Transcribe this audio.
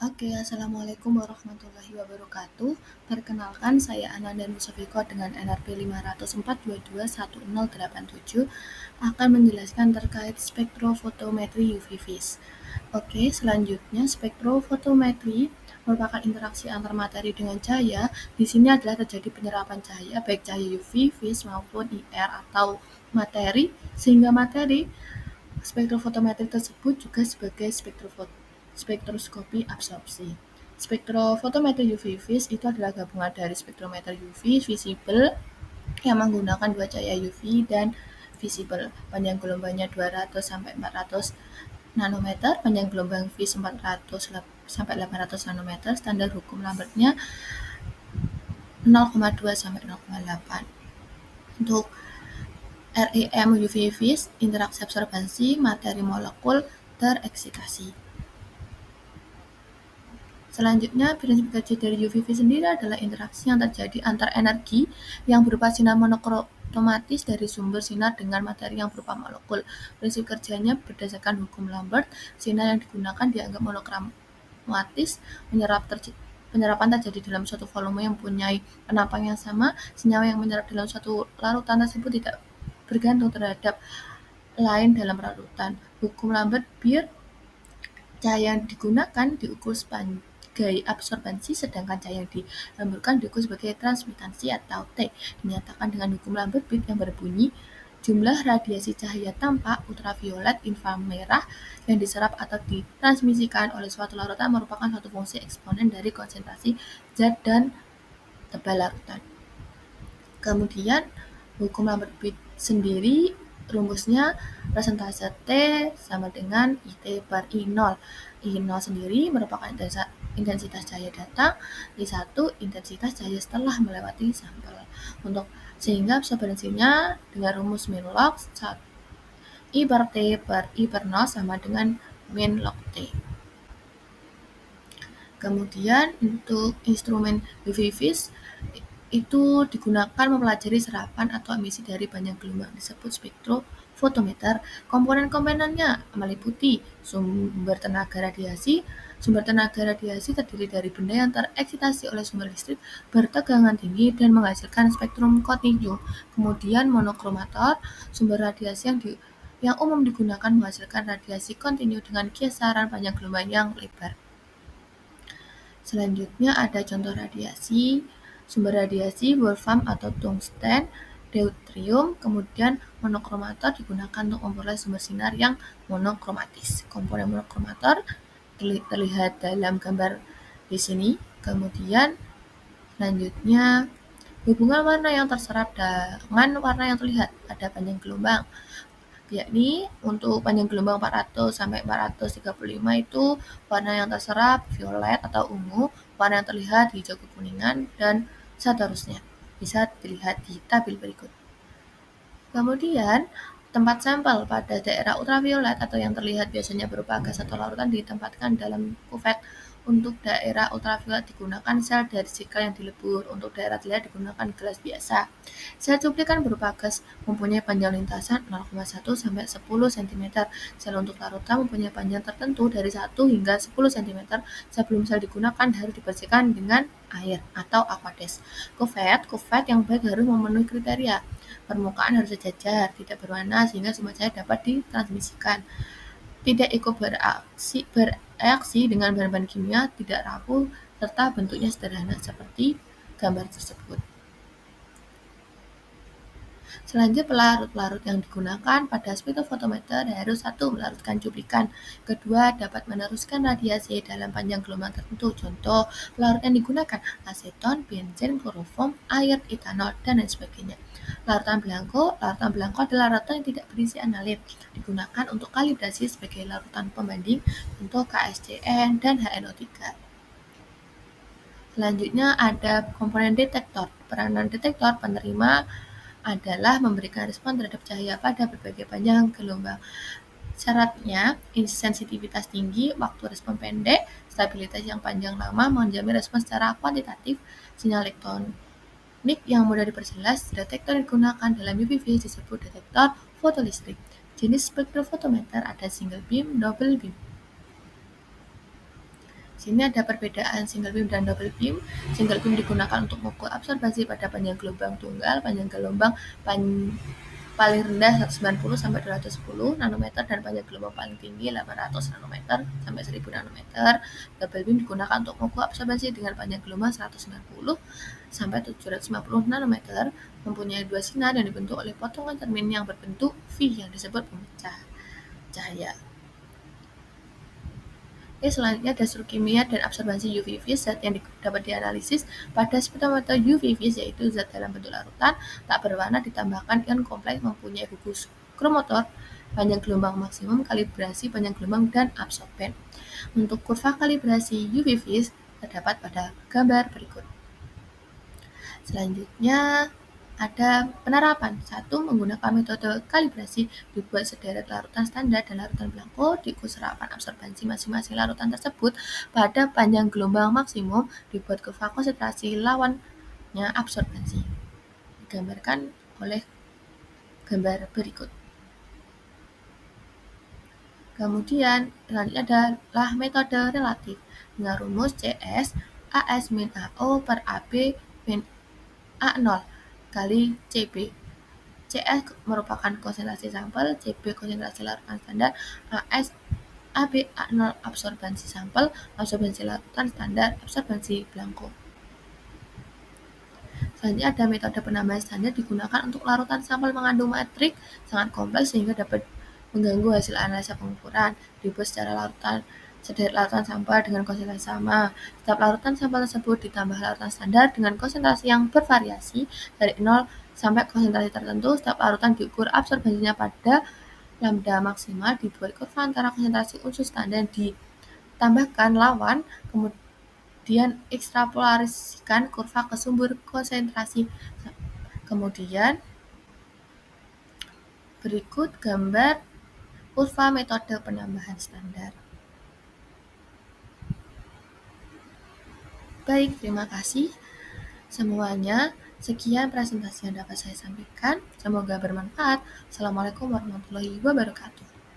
Oke, Assalamualaikum warahmatullahi wabarakatuh. Perkenalkan, saya Ananda Nusofiko dengan NRP 504221087 akan menjelaskan terkait spektrofotometri UV vis. Oke, selanjutnya spektrofotometri merupakan interaksi antar materi dengan cahaya. Di sini adalah terjadi penyerapan cahaya, baik cahaya UV vis maupun IR atau materi, sehingga materi spektrofotometri tersebut juga sebagai spektroskopi absorpsi. Spektrofotometri UV vis itu adalah gabungan dari spektrometer UV visible yang menggunakan dua cahaya UV dan visible. Panjang gelombangnya 200 sampai 400 nanometer, panjang gelombang vis 400 sampai 800 nanometer, standar hukum Lambertnya 0,2 sampai 0,8. Untuk REM UV vis, interaksi absorbansi materi molekul tereksitasi. Selanjutnya, prinsip kerja dari UV vis sendiri adalah interaksi yang terjadi antar energi yang berupa sinar monokromatis dari sumber sinar dengan materi yang berupa molekul. Prinsip kerjanya berdasarkan hukum Lambert, sinar yang digunakan dianggap monokromatis, penyerapan terjadi dalam suatu volume yang mempunyai penampang yang sama, senyawa yang menyerap dalam suatu larutan tersebut tidak bergantung terhadap lain dalam larutan. Hukum Lambert bir cahaya yang digunakan diukur sebagai absorbansi, sedangkan cahaya yang dihamburkan diukur sebagai transmitansi atau T. Dinyatakan dengan hukum Lambert-Witt yang berbunyi jumlah radiasi cahaya tampak ultraviolet inframerah yang diserap atau ditransmisikan oleh suatu larutan merupakan suatu fungsi eksponen dari konsentrasi zat dan tebal larutan. Kemudian hukum Lambert-Witt sendiri rumusnya persentase T sama dengan IT per I0. I0 sendiri merupakan intensitas cahaya datang, I1 intensitas cahaya setelah melewati sampel. Sehingga absorbensinya dengan rumus min log I per T per I per 0 sama dengan min log T. Kemudian untuk instrumen UV vis itu digunakan mempelajari serapan atau emisi dari banyak gelombang, disebut spektrofotometer. Komponen-komponennya meliputi sumber tenaga radiasi. Sumber tenaga radiasi terdiri dari benda yang tereksitasi oleh sumber listrik bertegangan tinggi dan menghasilkan spektrum kontinu. Kemudian monokromator, sumber radiasi yang umum digunakan menghasilkan radiasi kontinu dengan kisaran panjang gelombang yang lebar. Selanjutnya ada contoh radiasi. Sumber radiasi wolfram atau tungsten, deuterium, kemudian monokromator digunakan untuk memperoleh sumber sinar yang monokromatis. Komponen monokromator terlihat dalam gambar di sini. Kemudian selanjutnya hubungan warna yang terserap dengan warna yang terlihat, ada panjang gelombang, yakni untuk panjang gelombang 400 sampai 435 itu warna yang terserap violet atau ungu, warna yang terlihat hijau kekuningan, dan seterusnya. Bisa dilihat di tabel berikut. Kemudian, tempat sampel pada daerah ultraviolet atau yang terlihat biasanya berupa gas atau larutan ditempatkan dalam kuvet. Untuk daerah ultraviolet digunakan sel dari sikel yang dilebur. Untuk daerah terlihat digunakan gelas biasa. Sel cuplikan berupa gas mempunyai panjang lintasan 0,1 sampai 10 cm. Sel untuk larutan mempunyai panjang tertentu dari 1 hingga 10 cm. Sebelum sel digunakan harus dibersihkan dengan air atau aqueous. Kuvet yang baik harus memenuhi kriteria. Permukaan harus sejajar, tidak berwarna sehingga semua cahaya dapat ditransmisikan. Tidak ikut bereaksi dengan bahan-bahan kimia, tidak rapuh, serta bentuknya sederhana seperti gambar tersebut. Selanjutnya pelarut-pelarut yang digunakan pada spektrofotometer harus 1. Melarutkan cuplikan, kedua dapat meneruskan radiasi dalam panjang gelombang tertentu. Contoh pelarut yang digunakan aseton, benzen, kloroform, air, etanol, dan lain sebagainya. Larutan belangko adalah larutan yang tidak berisi analit, digunakan untuk kalibrasi sebagai larutan pembanding, contoh KSCN dan HNO3. Selanjutnya ada komponen detektor. Peranan detektor penerima adalah memberikan respon terhadap cahaya pada berbagai panjang gelombang. Syaratnya, sensitivitas tinggi, waktu respon pendek, stabilitas yang panjang lama, menjamin respon secara kuantitatif, sinyal elektronik yang mudah diperjelas. Detektor yang digunakan dalam UV vis disebut detektor fotolistrik. Jenis spektrofotometer ada single beam, double beam. Sini ada perbedaan single beam dan double beam. Single beam digunakan untuk mengukur absorbansi pada panjang gelombang tunggal, panjang gelombang paling rendah 190 sampai 210 nanometer dan panjang gelombang paling tinggi 800 nanometer sampai 1000 nanometer. Double beam digunakan untuk mengukur absorbansi dengan panjang gelombang 190 sampai 750 nanometer, mempunyai dua sinar yang dibentuk oleh potongan cermin yang berbentuk V yang disebut pemecah cahaya. Selanjutnya ada struktur kimia dan absorbansi UV vis. Zat yang dapat dianalisis pada spektrometer UV vis yaitu zat dalam bentuk larutan tak berwarna ditambahkan ion kompleks mempunyai gugus kromotor, panjang gelombang maksimum, kalibrasi panjang gelombang, dan absorben. Untuk kurva kalibrasi UV vis terdapat pada gambar berikut. Selanjutnya ada penerapan. 1. Menggunakan metode kalibrasi, dibuat sederet larutan standar dan larutan belangko, diukur serapan absorbansi masing-masing larutan tersebut pada panjang gelombang maksimum, dibuat kurva konsentrasi lawannya absorbansi. Digambarkan oleh gambar berikut. Kemudian selanjutnya adalah metode relatif dengan rumus CS AS min AO per AB min A0 kali CB. CS merupakan konsentrasi sampel, CB konsentrasi larutan standar, AS AB A0 absorbansi sampel, absorbansi larutan standar, absorbansi belangko. Selanjutnya ada metode penambahan standar digunakan untuk larutan sampel mengandung matrik sangat kompleks sehingga dapat mengganggu hasil analisa pengukuran. Dibuat secara sederet larutan sampel dengan konsentrasi sama. Setiap larutan sampel tersebut ditambah larutan standar dengan konsentrasi yang bervariasi dari 0 sampai konsentrasi tertentu. Setiap larutan diukur absorbansinya pada lambda maksimal, dibuat kurva antara konsentrasi unsur standar ditambahkan lawan, kemudian ekstrapolasikan kurva ke sumber konsentrasi. Kemudian berikut gambar kurva metode penambahan standar. Baik, terima kasih semuanya. Sekian presentasi yang dapat saya sampaikan. Semoga bermanfaat. Assalamualaikum warahmatullahi wabarakatuh.